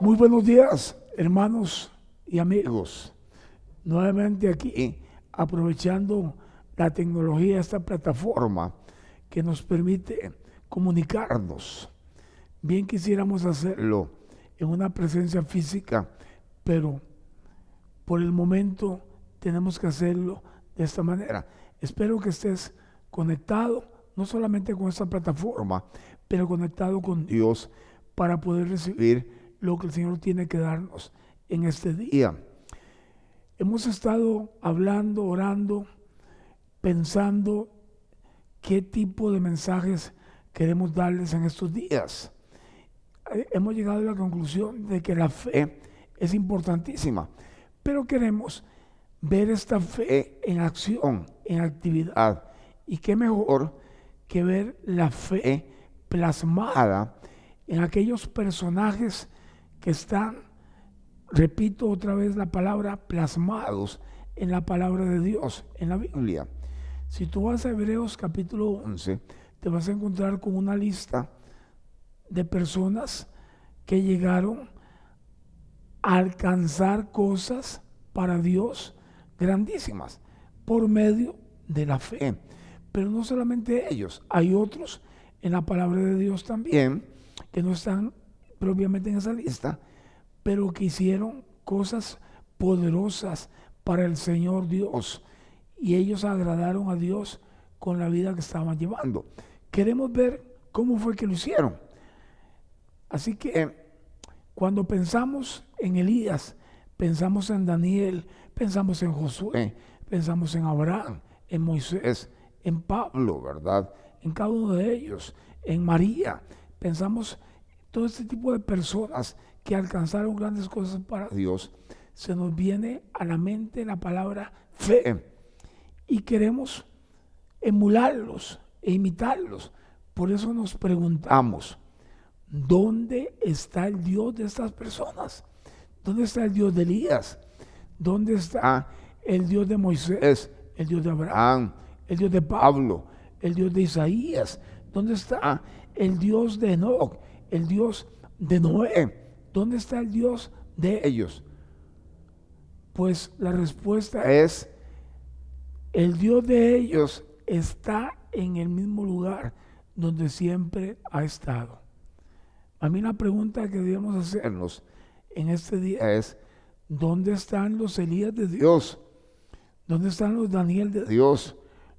Muy buenos días, hermanos y amigos. Nuevamente aquí, aprovechando la tecnología, esta plataforma que nos permite comunicarnos. Bien quisiéramos hacerlo en una presencia física, pero por el momento tenemos que hacerlo de esta manera. Espero que estés conectado, no solamente con esta plataforma, pero conectado con Dios para poder recibir lo que el Señor tiene que darnos en este día. Hemos estado hablando, orando, pensando qué tipo de mensajes queremos darles en estos días. Hemos llegado a la conclusión de que la fe es importantísima, pero queremos ver esta fe en acción, en actividad. Y qué mejor que ver la fe plasmada en aquellos personajes que están, repito otra vez la palabra, plasmados en la palabra de Dios, en la Biblia. Si tú vas a Hebreos capítulo 11, te vas a encontrar con una lista de personas que llegaron a alcanzar cosas para Dios grandísimas por medio de la fe. Pero no solamente ellos, hay otros en la palabra de Dios también que no están propiamente en esa lista, pero que hicieron cosas poderosas para el Señor Dios, y ellos agradaron a Dios con la vida que estaban llevando. Queremos ver cómo fue que lo hicieron. Así que cuando pensamos en Elías, pensamos en Daniel, pensamos en Josué, pensamos en Abraham, en Moisés, en Pablo, ¿verdad? En cada uno de ellos, en María. Pensamos todo este tipo de personas que alcanzaron grandes cosas para Dios. Se nos viene a la mente la palabra fe y queremos emularlos e imitarlos. Por eso nos preguntamos, ¿dónde está el Dios de estas personas? ¿Dónde está el Dios de Elías? ¿Dónde está el Dios de Moisés? El Dios de Abraham, el Dios de Pablo, el Dios de Isaías. ¿Dónde está el Dios de Enoc, el Dios de Noé? ¿Dónde está el Dios de ellos? Pues la respuesta es, el Dios de ellos está en el mismo lugar donde siempre ha estado. A mí la pregunta que debemos hacernos en este día es, ¿dónde están los Elías de Dios? ¿Dónde están los Daniel de Dios?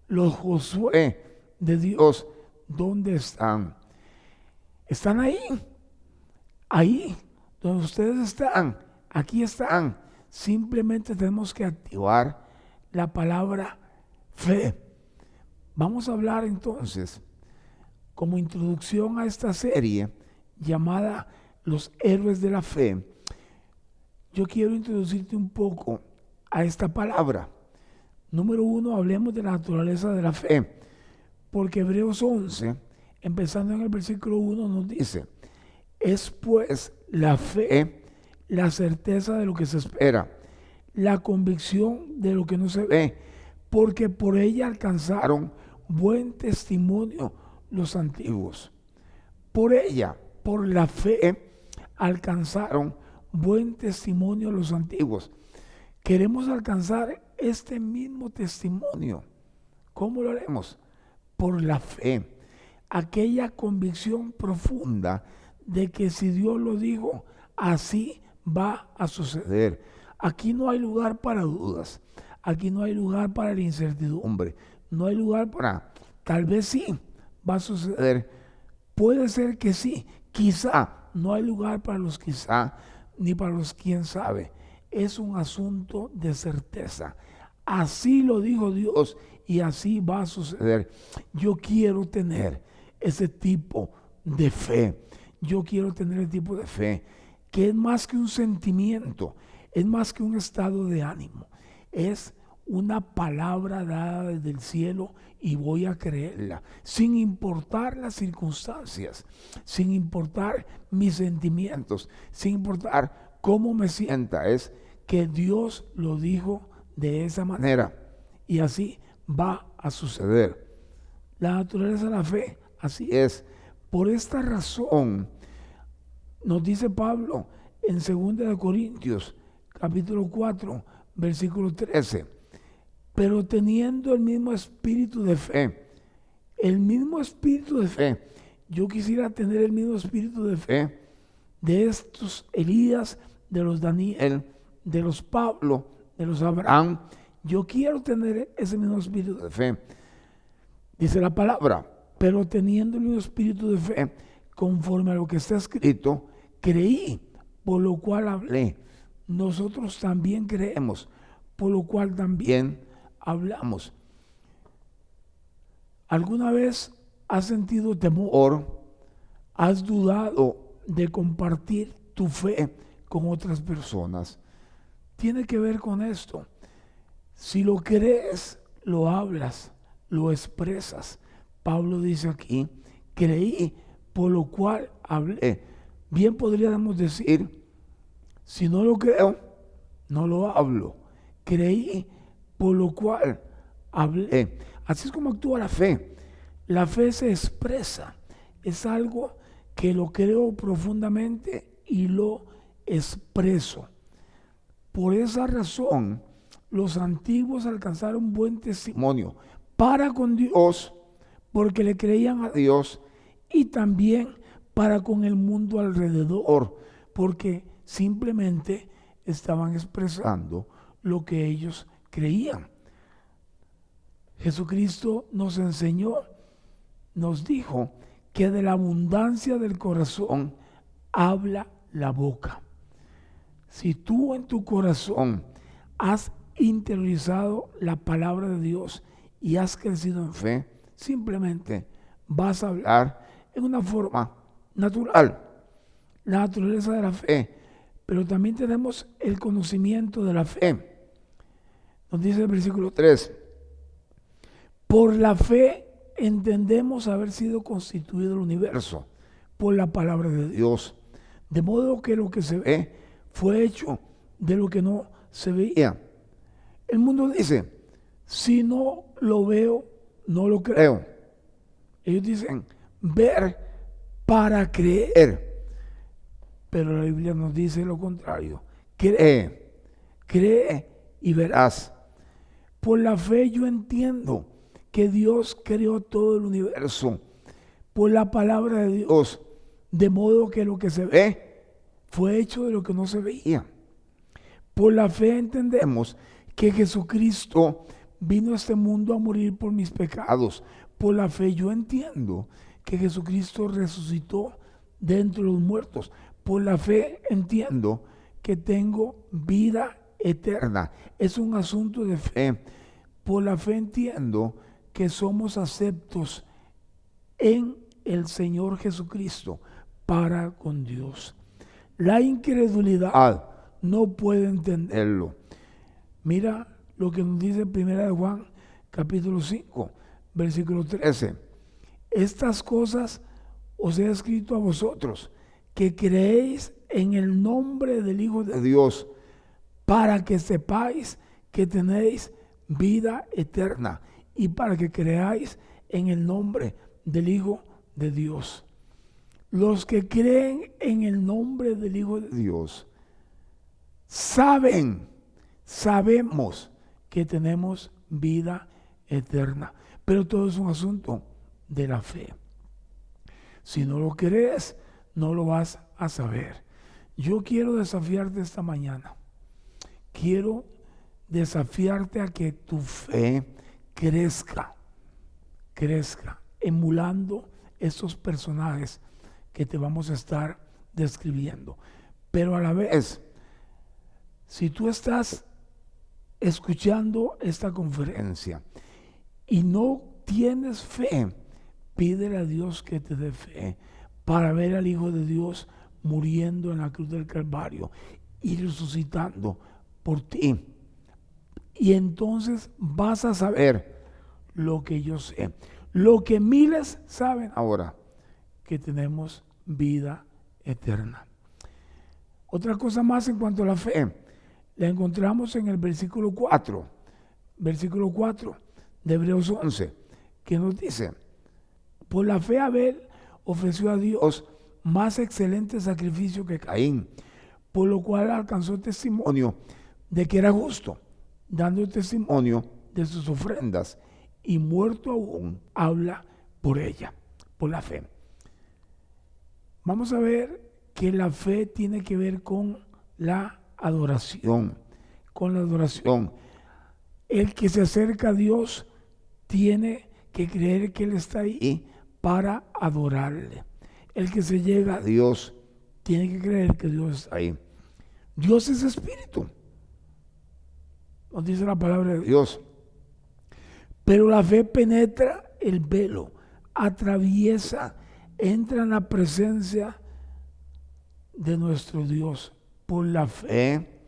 Los Josué de Dios, ¿dónde están? ¿Están ahí? Ahí, donde ustedes están, aquí están. Simplemente tenemos que activar la palabra fe. Vamos a hablar entonces, como introducción a esta serie llamada Los Héroes de la Fe, yo quiero introducirte un poco a esta palabra. Número 1, hablemos de la naturaleza de la fe, porque Hebreos 11, empezando en el versículo 1, nos dice, es pues la fe, la certeza de lo que se espera, la convicción de lo que no se ve, porque por ella alcanzaron buen testimonio los antiguos. Por ella, por la fe, alcanzaron buen testimonio los antiguos. Queremos alcanzar este mismo testimonio. ¿Cómo lo haremos? Por la fe. Aquella convicción profunda de que si Dios lo dijo, así va a suceder. Aquí no hay lugar para dudas. Aquí no hay lugar para la incertidumbre. No hay lugar para, tal vez sí, va a suceder. Puede ser que sí, quizá. No hay lugar para los quizá, ni para los quién sabe. Es un asunto de certeza. Así lo dijo Dios y así va a suceder. Yo quiero tener ese tipo de fe. Yo quiero tener el tipo de fe que es más que un sentimiento, es más que un estado de ánimo. Es una palabra dada desde el cielo y voy a creerla, sin importar las circunstancias, sin importar mis sentimientos, sin importar cómo me sienta. Es que Dios lo dijo de esa manera y así va a suceder. La naturaleza de la fe, así es, Por esta razón, nos dice Pablo en 2 Corintios, capítulo 4, versículo 13, pero teniendo el mismo espíritu de fe, yo quisiera tener el mismo espíritu de fe de estos Elías, de los Daniel, de los Pablo, de los Abraham. Yo quiero tener ese mismo espíritu de fe. Dice la palabra, pero teniendo el mismo espíritu de fe, conforme a lo que está escrito, creí, por lo cual hablé. Nosotros también creemos, por lo cual también hablamos. ¿Alguna vez has sentido temor? ¿Has dudado de compartir tu fe con otras personas? Tiene que ver con esto. Si lo crees, lo hablas, lo expresas. Pablo dice aquí, creí, por lo cual hablé. Bien podríamos decir, si no lo creo, no lo hablo. Creí, por lo cual hablé. Así es como actúa la fe. La fe se expresa. Es algo que lo creo profundamente y lo expreso. Por esa razón, los antiguos alcanzaron buen testimonio para con Dios, porque le creían a Dios, y también para con el mundo alrededor, porque simplemente estaban expresando lo que ellos creían. Jesucristo nos enseñó, nos dijo que de la abundancia del corazón habla la boca. Si tú en tu corazón has interiorizado la palabra de Dios y has crecido en fe, simplemente vas a hablar en una forma natural, la naturaleza de la fe. Pero también tenemos el conocimiento de la fe. Nos dice el versículo 3, por la fe entendemos haber sido constituido el universo por la palabra de Dios, de modo que lo que se ve fue hecho de lo que no se veía. El mundo dice, si no lo veo, no lo creo. Ellos dicen, ver para creer. Pero la Biblia nos dice lo contrario. Cree y verás. Por la fe yo entiendo que Dios creó todo el universo por la palabra de Dios, de modo que lo que se ve fue hecho de lo que no se veía. Por la fe entendemos que Jesucristo vino a este mundo a morir por mis pecados. Por la fe yo entiendo que Jesucristo resucitó de entre los muertos. Por la fe entiendo que tengo vida eterna. Es un asunto de fe. Por la fe entiendo que somos aceptos en el Señor Jesucristo para con Dios. La incredulidad no puede entenderlo. Mira lo que nos dice 1 Juan capítulo 5, versículo 13. Estas cosas os he escrito a vosotros, que creéis en el nombre del Hijo de Dios, para que sepáis que tenéis vida eterna, y para que creáis en el nombre del Hijo de Dios. Los que creen en el nombre del Hijo de Dios sabemos que tenemos vida eterna. Pero todo es un asunto de la fe. Si no lo crees, no lo vas a saber. Yo quiero desafiarte esta mañana. Quiero desafiarte a que tu fe crezca, emulando estos personajes que te vamos a estar describiendo. Pero a la vez, si tú estás escuchando esta conferencia y no tienes fe, pídele a Dios que te dé fe para ver al Hijo de Dios muriendo en la cruz del Calvario y resucitando por ti. Y entonces vas a saber lo que yo sé, lo que miles saben ahora, que tenemos vida eterna. Otra cosa más en cuanto a la fe, la encontramos en el versículo 4 de Hebreos 11, que nos dice, por la fe Abel ofreció a Dios más excelente sacrificio que Caín, por lo cual alcanzó testimonio de que era justo, dando testimonio de sus ofrendas, y muerto aún habla por ella, por la fe. Vamos a ver que la fe tiene que ver con la adoración, con la adoración. El que se acerca a Dios tiene que creer que Él está ahí para adorarle. El que se llega a Dios tiene que creer que Dios está ahí. Dios es espíritu, nos dice la palabra de Dios. Pero la fe penetra el velo, atraviesa, entra en la presencia de nuestro Dios. Por la fe,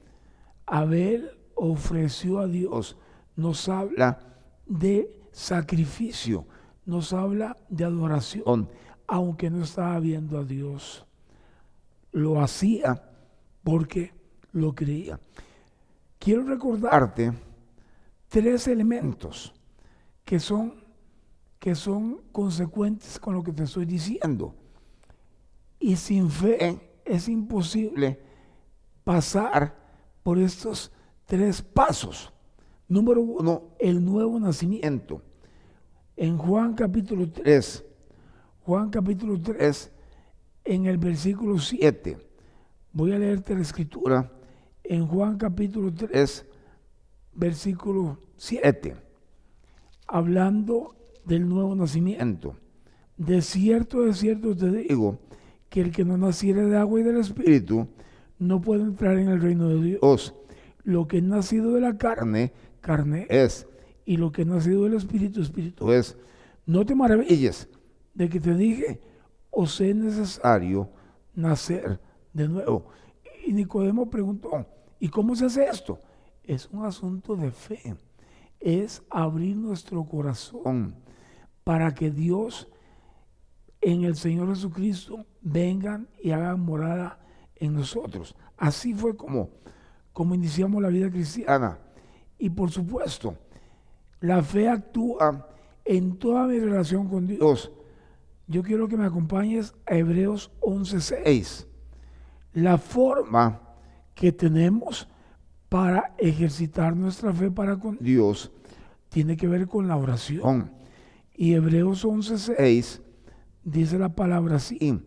Abel ofreció a Dios. Nos habla de sacrificio, nos habla de adoración, aunque no estaba viendo a Dios. Lo hacía porque lo creía. Quiero recordarte 3 elementos que son consecuentes con lo que te estoy diciendo. Y sin fe es imposible pasar por estos 3 pasos. Número 1, el nuevo nacimiento. En Juan capítulo 3, en el versículo 7, voy a leerte la escritura. En Juan capítulo 3, versículo 7, hablando del nuevo nacimiento. De cierto te digo, que el que no naciere de agua y del Espíritu no puede entrar en el reino de Dios. Lo que es nacido de la carne, carne es, y lo que es nacido del Espíritu, Espíritu es. No te maravilles de que te dije, os es necesario nacer de nuevo. Y Nicodemo preguntó, ¿y cómo se hace esto? Es un asunto de fe. Es abrir nuestro corazón para que Dios en el Señor Jesucristo vengan y hagan morada en nosotros. Así fue como iniciamos la vida cristiana. Y por supuesto, la fe actúa en toda mi relación con Dios. Yo quiero que me acompañes a Hebreos 11:6. La forma que tenemos para ejercitar nuestra fe para con Dios tiene que ver con la oración. Y Hebreos 11:6 dice la palabra así: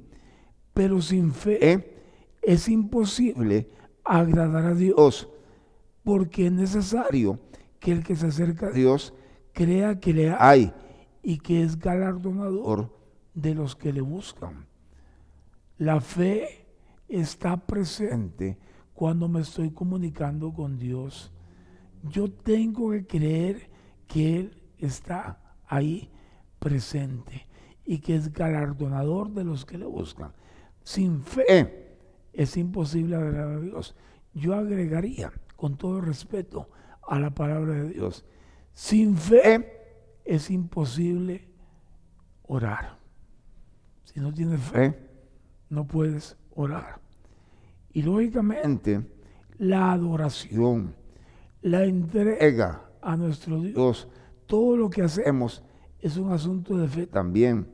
pero sin fe es imposible agradar a Dios, porque es necesario que el que se acerca a Dios crea que le hay y que es galardonador de los que le buscan. La fe está presente cuando me estoy comunicando con Dios. Yo tengo que creer que Él está ahí presente y que es galardonador de los que le buscan. Sin fe es imposible agradar a Dios. Yo agregaría, con todo respeto a la palabra de Dios, sin fe es imposible orar. Si no tienes fe, no puedes orar. Y lógicamente, la adoración, la entrega a nuestro Dios, todo lo que hacemos es un asunto de fe también.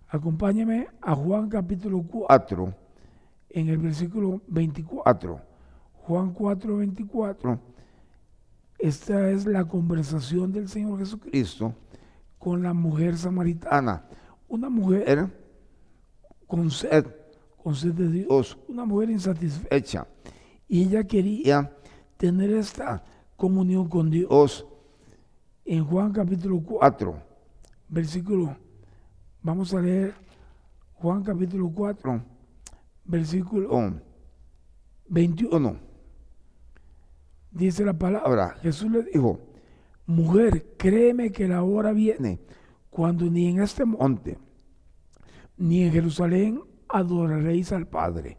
Acompáñame a Juan capítulo 4, en el versículo 24. Juan 4:24. Esta es la conversación del Señor Jesucristo con la mujer samaritana. Una mujer con sed de Dios, una mujer insatisfecha. Y ella quería tener esta comunión con Dios. En Juan capítulo 4, versículo, vamos a leer Juan capítulo 4, versículo 21. Dice la palabra, Jesús le dijo: mujer, créeme que la hora viene cuando ni en este monte ni en Jerusalén adoraréis al Padre.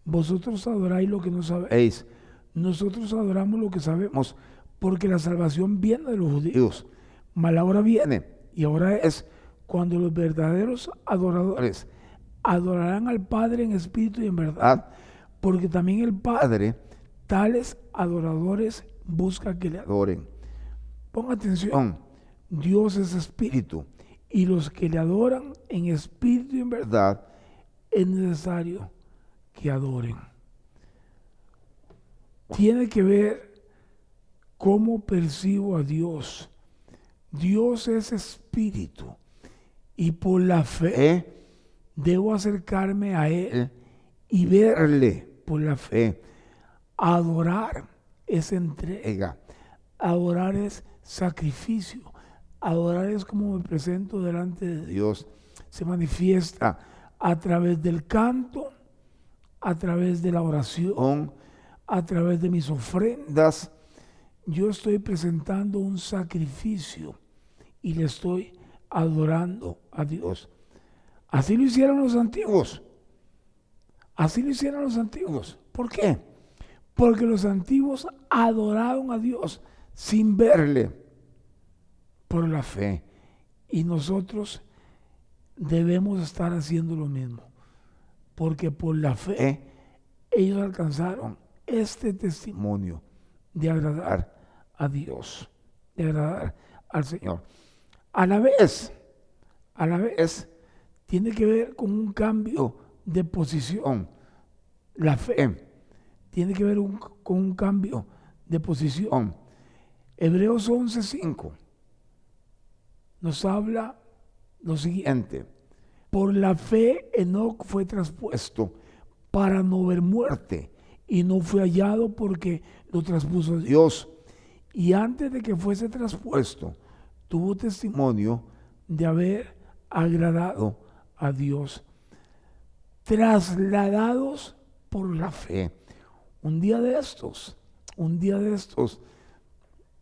Vosotros adoráis lo que no sabéis. Nosotros adoramos lo que sabemos, porque la salvación viene de los judíos. Mas la hora viene, y ahora es, cuando los verdaderos adoradores adorarán al Padre en espíritu y en verdad, porque también el Padre tales adoradores busca que le adoren. Pon atención, Dios es espíritu, y los que le adoran en espíritu y en verdad es necesario que adoren. Tiene que ver cómo percibo a Dios. Dios es espíritu y por la fe debo acercarme a Él y verle por la fe. Adorar es entrega, adorar es sacrificio, adorar es como me presento delante de Dios. Se manifiesta a través del canto, a través de la oración, a través de mis ofrendas. Yo estoy presentando un sacrificio y le estoy adorando a Dios. Así lo hicieron los antiguos. Así lo hicieron los antiguos. ¿Por qué? Porque los antiguos adoraron a Dios sin verle, por la fe. Y nosotros debemos estar haciendo lo mismo. Porque por la fe ellos alcanzaron este testimonio de agradar a Dios, de agradar al Señor. A la vez, tiene que ver con un cambio de posición. La fe tiene que ver con un cambio de posición. Hebreos 11:5 nos habla lo siguiente: por la fe Enoc fue traspuesto para no ver muerte y no fue hallado porque lo traspuso Dios. Y antes de que fuese traspuesto, tuvo testimonio de haber agradado a Dios. Trasladados por la fe. Un día de estos,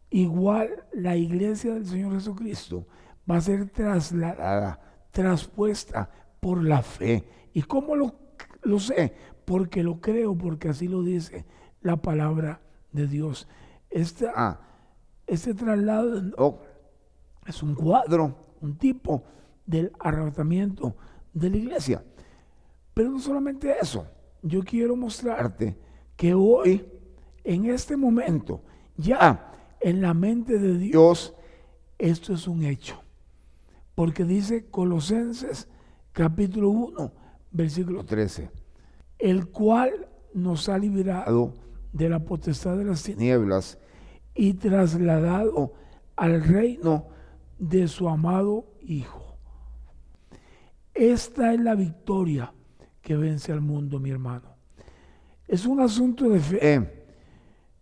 igual la iglesia del Señor Jesucristo va a ser trasladada, traspuesta por la fe. ¿Y cómo lo sé? Porque lo creo, porque así lo dice la palabra de Dios. Este traslado es un cuadro, un tipo del arrebatamiento de la iglesia. Pero no solamente eso, yo quiero mostrarte que hoy, en este momento, ya en la mente de Dios, esto es un hecho. Porque dice Colosenses capítulo 1, versículo 13, el cual nos ha librado de la potestad de las tinieblas y trasladado al reino de su amado Hijo. Esta es la victoria que vence al mundo, mi hermano. Es un asunto de fe.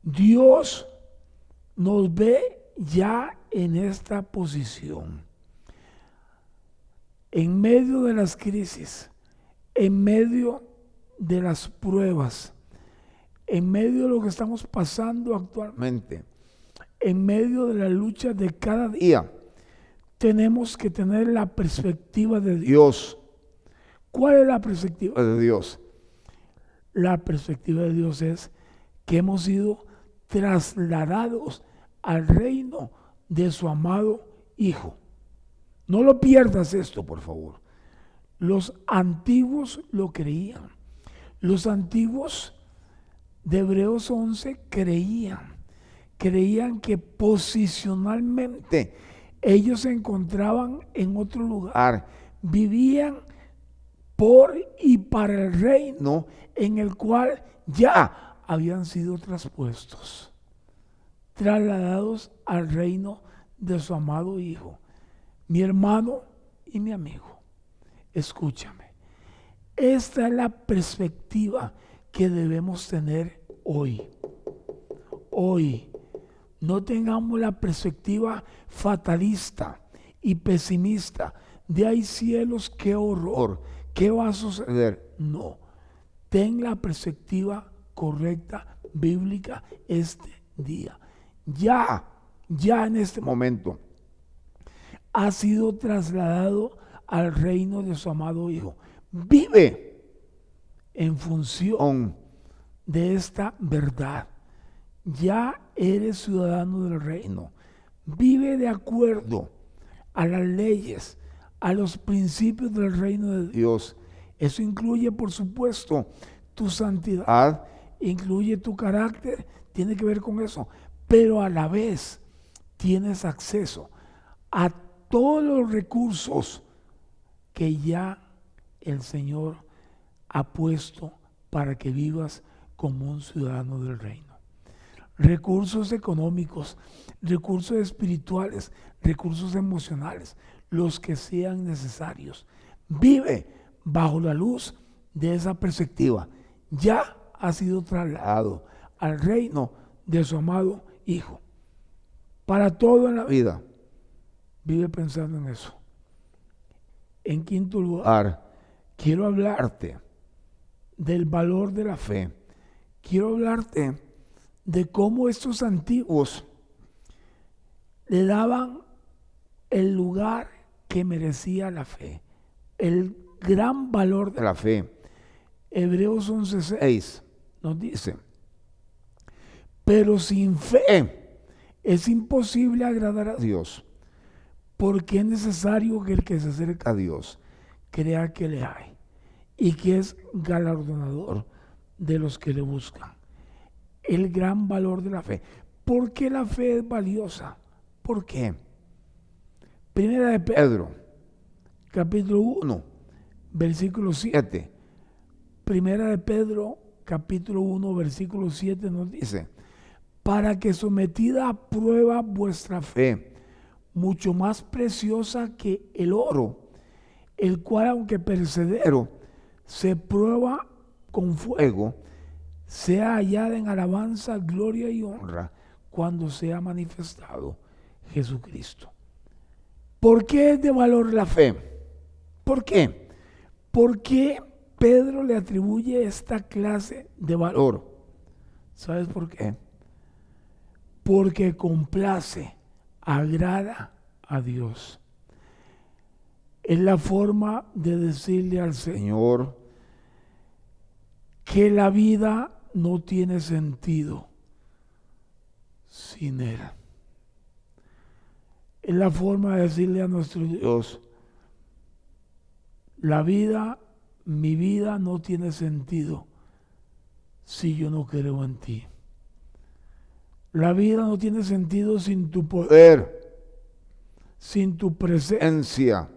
Dios nos ve ya en esta posición. En medio de las crisis, en medio de las pruebas, en medio de lo que estamos pasando actualmente, en medio de la lucha de cada día, tenemos que tener la perspectiva de Dios. ¿Cuál es la perspectiva de Dios? La perspectiva de Dios es que hemos sido trasladados al reino de su amado Hijo. No lo pierdas esto, por favor. Los antiguos lo creían. Los antiguos de Hebreos 11 creían que posicionalmente ellos se encontraban en otro lugar, vivían por y para el reino en el cual ya habían sido traspuestos, trasladados al reino de su amado Hijo. Mi hermano y mi amigo, escúchame. Esta es la perspectiva que debemos tener hoy. Hoy, no tengamos la perspectiva fatalista y pesimista de hay cielos, qué horror, qué va a suceder. No, ten la perspectiva correcta, bíblica, este día. Ya en este momento, ha sido trasladado al reino de su amado Hijo. Vive en función de esta verdad. Ya eres ciudadano del reino. Vive de acuerdo a las leyes, a los principios del reino de Dios. Eso incluye, por supuesto, tu santidad, incluye tu carácter, tiene que ver con eso. Pero a la vez tienes acceso a todos los recursos que ya el Señor ha puesto para que vivas como un ciudadano del reino. Recursos económicos, recursos espirituales, recursos emocionales, los que sean necesarios. Vive bajo la luz de esa perspectiva. Ya ha sido trasladado al reino de su amado Hijo. Para todo en la vida, vive pensando en eso. En quinto lugar, quiero hablarte del valor de la fe. Quiero hablarte de cómo estos antiguos le daban el lugar que merecía la fe, el gran valor de la fe. Hebreos 11:6 nos dice: pero sin fe es imposible agradar a Dios, porque es necesario que el que se acerca a Dios crea que le hay y que es galardonador de los que le buscan. El gran valor de la fe. ¿Por qué la fe es valiosa? ¿Por qué? Primera de Pedro, capítulo 1, versículo 7. Primera de Pedro, capítulo 1, versículo 7 nos dice: para que sometida a prueba vuestra fe, mucho más preciosa que el oro, el cual aunque perecedero, se prueba con fuego, sea hallada en alabanza, gloria y honra cuando sea manifestado Jesucristo. ¿Por qué es de valor la fe? ¿Por qué? ¿Por qué Pedro le atribuye esta clase de valor? ¿Sabes por qué? Porque complace, agrada a Dios. Es la forma de decirle al Señor que la vida no tiene sentido sin Él. Es la forma de decirle a nuestro Dios: mi vida no tiene sentido si yo no creo en ti. La vida no tiene sentido sin tu poder, sin tu presencia.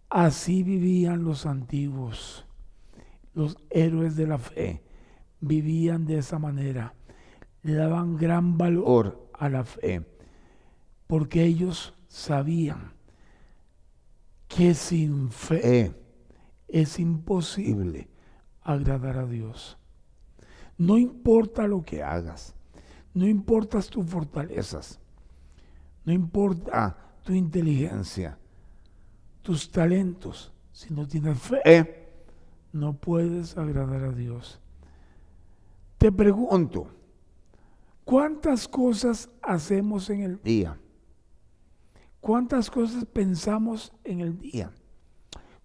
Así vivían los antiguos. Los héroes de la fe vivían de esa manera. Le daban gran valor a la fe, porque ellos sabían que sin fe es imposible agradar a Dios. No importa lo que hagas, no importa tus fortalezas, no importa tu inteligencia, tus talentos. Si no tienes fe, no puedes agradar a Dios. Te pregunto, ¿cuántas cosas hacemos en el día? ¿Cuántas cosas pensamos en el día?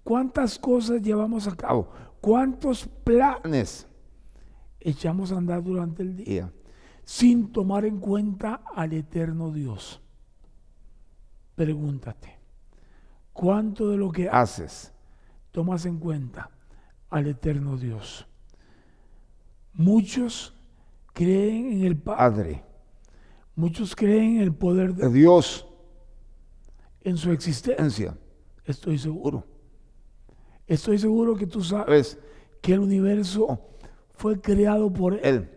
¿Cuántas cosas llevamos a cabo? ¿Cuántos planes echamos a andar durante el día sin tomar en cuenta al eterno Dios? Pregúntate, ¿cuánto de lo que haces tomas en cuenta al eterno Dios? Muchos creen en el Padre, muchos creen en el poder de Dios, en su existencia. Estoy seguro que tú sabes que el universo fue creado por Él.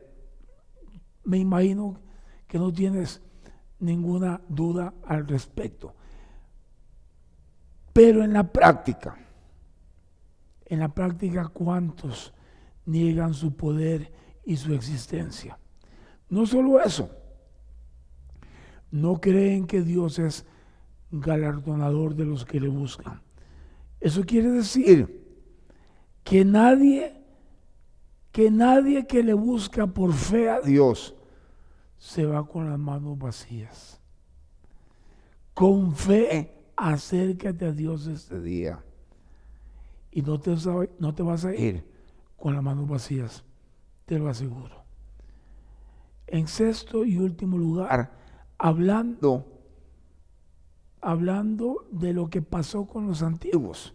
Me imagino que no tienes ninguna duda al respecto. Pero en la práctica, ¿cuántos niegan su poder y su existencia? No solo eso, no creen que Dios es galardonador de los que le buscan. Eso quiere decir que nadie que le busca por fe a Dios se va con las manos vacías. Con fe, acércate a Dios este día y no te vas a ir con las manos vacías, te lo aseguro. En sexto y último lugar, hablando de lo que pasó con los antiguos,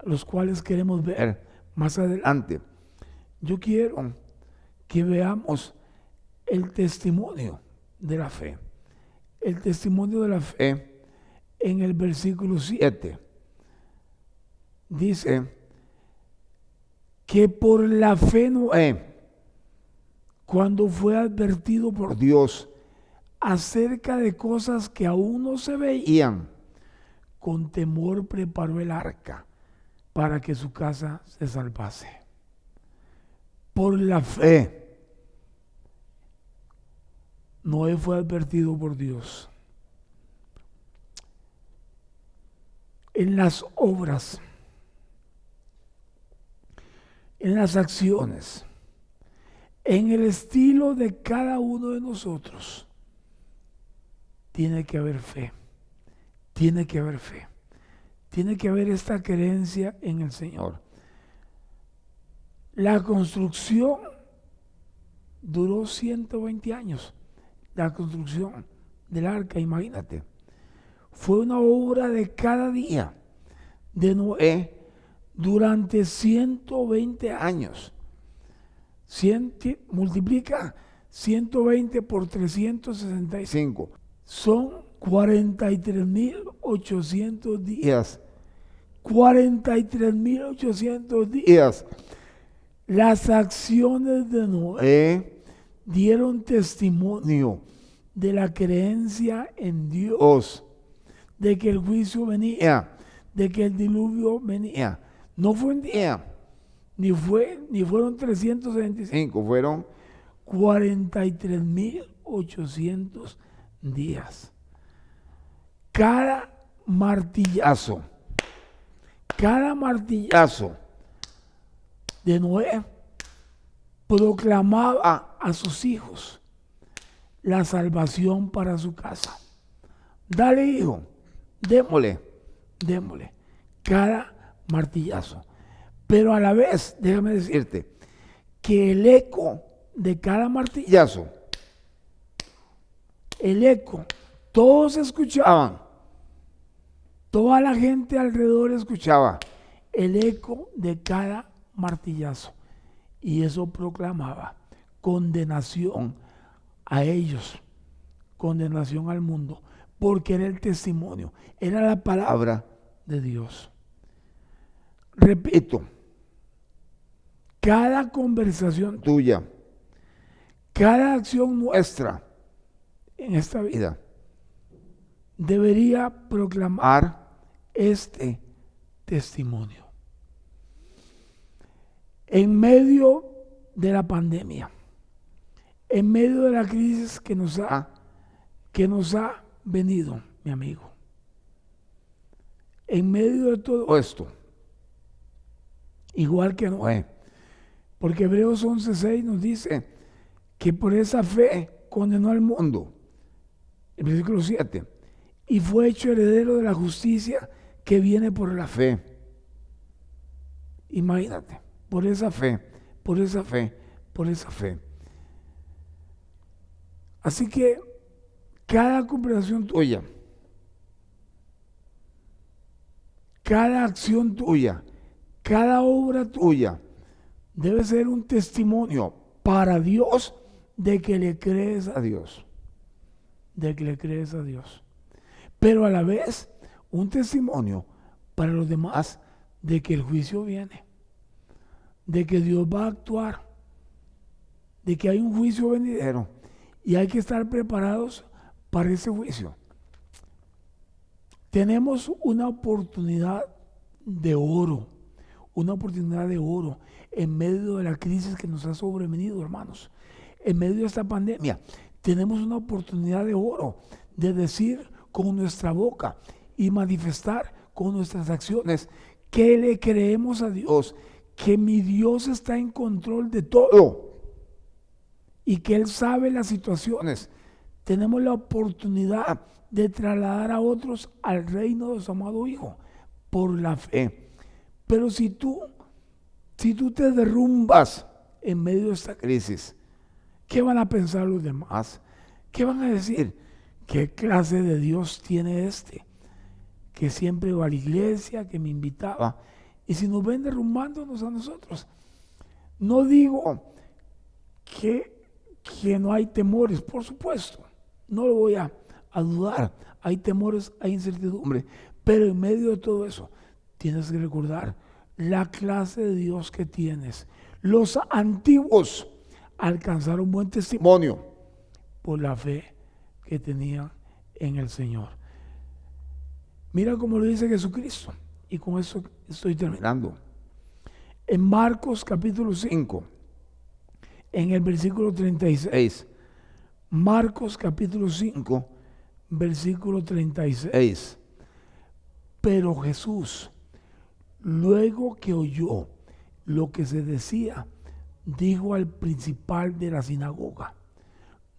los cuales queremos ver más adelante. Yo quiero que veamos el testimonio de la fe. El testimonio de la fe en el versículo 7. Dice que por la fe Noé, cuando fue advertido por Dios acerca de cosas que aún no se veían, con temor preparó el arca para que su casa se salvase. Por la fe, Noé fue advertido por Dios. En las obras, en las acciones, en el estilo de cada uno de nosotros, tiene que haber fe. Tiene que haber fe. Tiene que haber esta creencia en el Señor. La construcción duró 120 años. La construcción del arca, imagínate. Fue una obra de cada día de Noé durante 120 años. Multiplica 120 por 365. Son 43.800 días. 43.800 días. Las acciones de Noé dieron testimonio de la creencia en Dios, de que el juicio venía, de que el diluvio venía. No fue un día, ni fueron 365, fueron 43.800 días. Cada martillazo de Noé proclamaba a sus hijos la salvación para su casa. Dale, hijo, démosle cada martillazo. Pero a la vez, déjame decirte, que el eco de cada martillazo, todos escuchaban, toda la gente alrededor escuchaba el eco de cada martillazo. Y eso proclamaba condenación a ellos, condenación al mundo, porque era el testimonio, era la palabra de Dios. Repito, cada conversación tuya, cada acción nuestra en esta vida debería proclamar este testimonio. En medio de la pandemia, en medio de la crisis que nos ha venido, mi amigo, en medio de todo esto, igual que Noé, porque Hebreos 11:6 nos dice que por esa fe condenó al mundo, el versículo 7, y fue hecho heredero de la justicia que viene por la fe. Imagínate, por esa fe. Así que cada conversación tuya, cada acción tuya, cada obra tuya debe ser un testimonio para Dios de que le crees a Dios. Pero a la vez un testimonio para los demás de que el juicio viene, de que Dios va a actuar, de que hay un juicio venidero y hay que estar preparados para ese juicio. Tenemos una oportunidad de oro en medio de la crisis que nos ha sobrevenido, hermanos. En medio de esta pandemia tenemos una oportunidad de oro de decir con nuestra boca y manifestar con nuestras acciones que le creemos a Dios, que mi Dios está en control de todo y que Él sabe las situaciones. Tenemos la oportunidad de trasladar a otros al reino de su amado Hijo por la fe. Pero si tú te derrumbas en medio de esta crisis, ¿qué van a pensar los demás? ¿Qué van a decir? ¿Qué clase de Dios tiene este? Que siempre va a la iglesia, que me invitaba. Y si nos ven derrumbándonos a nosotros, no digo que no hay temores, por supuesto. No lo voy a dudar. hay temores, hay incertidumbre, pero en medio de todo eso tienes que recordar la clase de Dios que tienes. Los antiguos alcanzaron un buen testimonio por la fe que tenían en el Señor. Mira cómo lo dice Jesucristo, y con eso estoy terminando. En Marcos capítulo 5, en el versículo 36, Marcos capítulo 5, versículo 36. Pero Jesús, luego que oyó lo que se decía, dijo al principal de la sinagoga: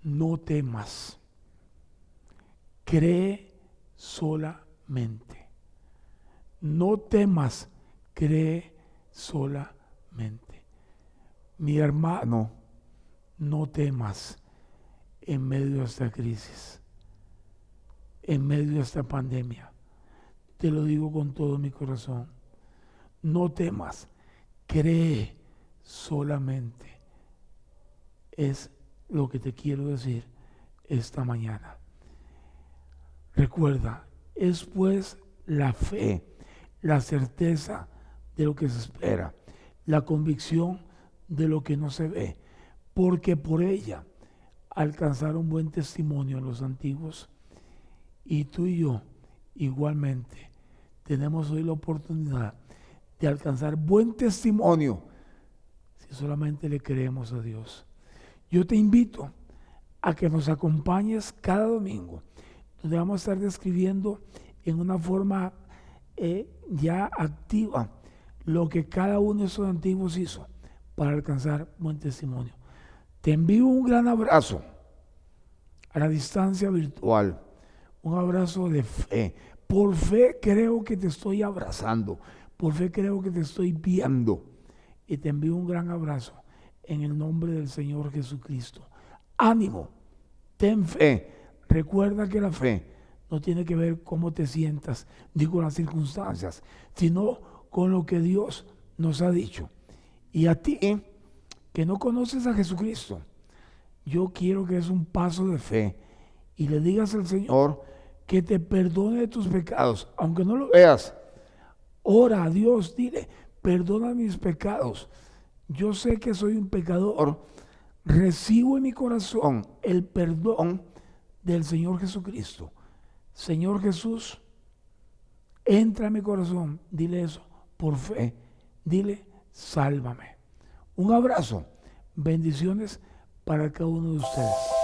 no temas, cree solamente. No temas, cree solamente. Mi hermano, no temas en medio de esta crisis, en medio de esta pandemia. Te lo digo con todo mi corazón. No temas, cree solamente. Es lo que te quiero decir esta mañana. Recuerda, es pues la fe, la certeza de lo que se espera, la convicción de lo que no se ve, porque por ella alcanzaron buen testimonio los antiguos, y tú y yo igualmente tenemos hoy la oportunidad de alcanzar buen testimonio si solamente le creemos a Dios. Yo te invito a que nos acompañes cada domingo, donde vamos a estar describiendo en una forma ya activa lo que cada uno de esos antiguos hizo para alcanzar buen testimonio. Te envío un gran abrazo a la distancia virtual, un abrazo de fe. Por fe creo que te estoy abrazando, por fe creo que te estoy viendo, y te envío un gran abrazo en el nombre del Señor Jesucristo. Ánimo, ten fe. Recuerda que la fe no tiene que ver cómo te sientas ni con las circunstancias, sino con lo que Dios nos ha dicho. Y a ti, que no conoces a Jesucristo, yo quiero que des un paso de fe y le digas al Señor que te perdone de tus pecados, aunque no lo veas. Ora a Dios, dile: perdona mis pecados. Yo sé que soy un pecador. Recibo en mi corazón el perdón del Señor Jesucristo. Señor Jesús, entra en mi corazón. Dile eso por fe. Dile: sálvame. Un abrazo. Bendiciones para cada uno de ustedes.